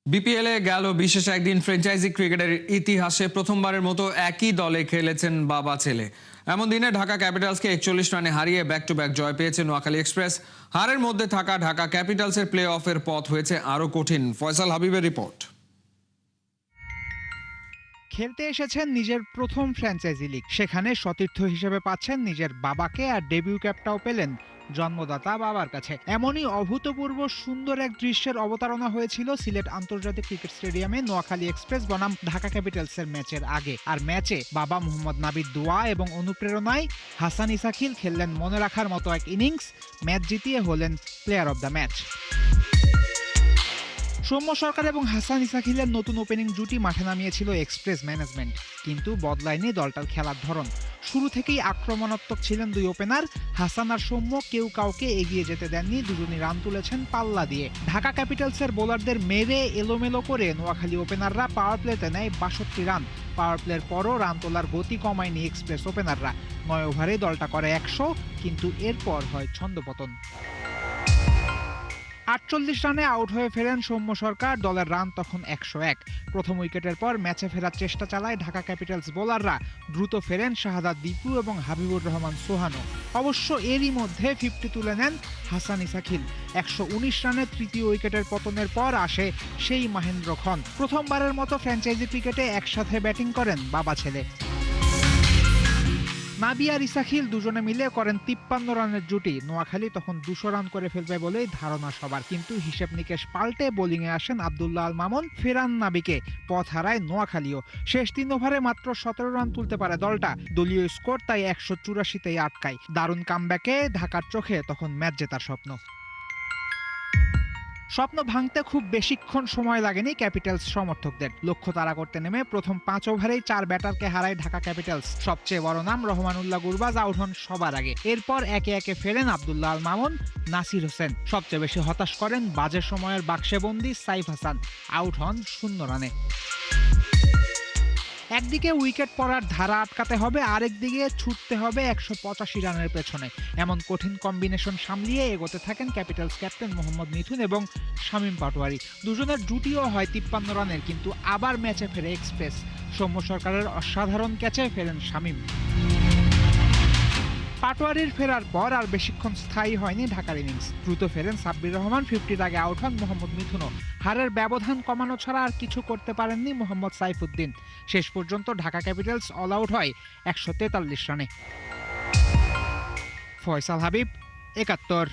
বিপিএলে গেল বিশেষ একদিন ফ্র্যাঞ্চাইজি ক্রিকেটের ইতিহাসে প্রথমবারের মতো একই দলে খেলেছেন বাবা ছেলে। এমন দিনে ঢাকা ক্যাপিটালসকে 41 রানে হারিয়ে ব্যাক টু ব্যাক জয় পেয়েছে নোয়াখালী এক্সপ্রেস। হারের মধ্যে থাকা ঢাকা ক্যাপিটালসের প্লে অফের পথ হয়েছে আরো কঠিন। ফয়সাল হাবিবের রিপোর্ট। খেলতে এসেছেন নিজের প্রথম ফ্র্যাঞ্চাইজি লিগ, সেখানে সতীর্থ হিসেবে পাচ্ছেন নিজের বাবাকে, আর ডেবিউ ক্যাপটাও পেলেন জন্মদাতা বাবার কাছে। এমনই অভূতপূর্ব সুন্দর এক দৃশ্যের অবতারণা হয়েছিল সিলেট আন্তর্জাতিক ক্রিকেট স্টেডিয়ামে নোয়াখালী এক্সপ্রেস বনাম ঢাকা ক্যাপিটালসের ম্যাচের আগে। আর ম্যাচে বাবা মোহাম্মদ নাবির দোয়া এবং অনুপ্রেরণায় হাসান ইসাখিল খেললেন মনে রাখার মতো এক ইনিংস। ম্যাচ জিতিয়ে হলেন player of the match. Soumya Sarkar এবং হাসান ইসাখিলের নতুন ওপেনিং জুটি মাঠে নামিয়েছিল এক্সপ্রেস ম্যানেজমেন্ট, কিন্তু বদলায়নি দলটার খেলার ধরন। শুরু থেকেই আক্রমণাত্মক ছিলেন দুই ওপেনার। হাসান আর সৌম্য কেউ কাউকে এগিয়ে যেতে দেননি, দুজনই রান তুলেছেন পাল্লা দিয়ে। ঢাকা ক্যাপিটালসের বোলারদের মেরে এলোমেলো করে নোয়াখালী ওপেনাররা পাওয়ার প্লেতে নেয় 62 রান। পাওয়ার প্লের পরও রান তোলার গতি কমায়নি এক্সপ্রেস ওপেনাররা। 9 ওভারে দলটা করে 100, কিন্তু এরপর হয় ছন্দপতন। 48 রানে আউট হয়ে ফেরেন সৌম্য সরকার। দলের রান তখন 101। প্রথম উইকেটের পর ম্যাচে ফেরার চেষ্টা চালায় ঢাকা ক্যাপিটালস বোলাররা। দ্রুত ফেরেন শাহাদাত দীপু এবং হাবিবুর রহমান সোহানো। অবশ্য এরই মধ্যে 50 তুলে নেন হাসান ইসাখিল। 119 রানে তৃতীয় উইকেটের পতনের পর আসে সেই মহেন্দ্র খন। প্রথমবারের মতো ফ্র্যাঞ্চাইজি ক্রিকেটে একসাথে ব্যাটিং করেন বাবা ছেলে। নাবি আর ইসাখিল দুজনে মিলে করেন 53 রানের জুটি। নোয়াখালী তখন 200 রান করে ফেলবে বলেই ধারণা সবার, কিন্তু হিসেব নিকেশ পাল্টে বোলিংয়ে আসেন আব্দুল্লাহ আল মামুন, ফেরান নাবিকে। পথ হারায় নোয়াখালীও। শেষ 3 ওভারে মাত্র 17 রান তুলতে পারে দলটা। দলীয় স্কোর তাই 184তেই আটকায়। দারুণ কামব্যাকে ঢাকার চোখে তখন ম্যাচ জেতার স্বপ্ন ভাঙতে খুব বেশিক্ষণ সময় লাগেনি ক্যাপিটালস সমর্থকদের। লক্ষ্য তাড়া করতে নেমে প্রথম 5 ওভারেই 4 ব্যাটারকে হারায় ঢাকা ক্যাপিটালস। সবচেয়ে বড় নাম রহমানুল্লাহ গুরবাজ আউট হন সবার আগে। এরপর একে একে ফেরেন আব্দুল্লাহ আল মামুন, নাসির হোসেন। সবচেয়ে বেশি হতাশ করেন বাজে সময়ের বাক্সেবন্দি সাইফ হাসান, আউট হন 0 রানে। একদিকে উইকেট পড়ার ধারা আটকাতে হবে, আরেকদিকে ছুটতে হবে 185 রানের পেছনে। এমন কঠিন কম্বিনেশন সামলিয়ে এগোতে থাকেন ক্যাপিটালস ক্যাপ্টেন মোহাম্মদ মিথুন এবং শামীম পাটোয়ারি। দুজনের জুটিও হয় 53 রানের, কিন্তু আবার ম্যাচে ফেরে এক্সপ্রেস। সৌম্য সরকারের অসাধারণ ক্যাচে ফেরেন শামীম। পাটোয়ারির ফেরার পর আর বেশিক্ষণ স্থায়ী হয়নি ঢাকার ইনিংস। দ্রুত ফেরেন সাব্বির রহমান, 50-র আগে আউট হন মোহাম্মদ মিথুনও। হারের ব্যবধান কমানো ছাড়া আর কিছু করতে পারেননি মোহাম্মদ সাইফুদ্দিন। শেষ পর্যন্ত ঢাকা ক্যাপিটালস অল আউট হয় 143 রানে। ফয়সাল হাবিব, 71।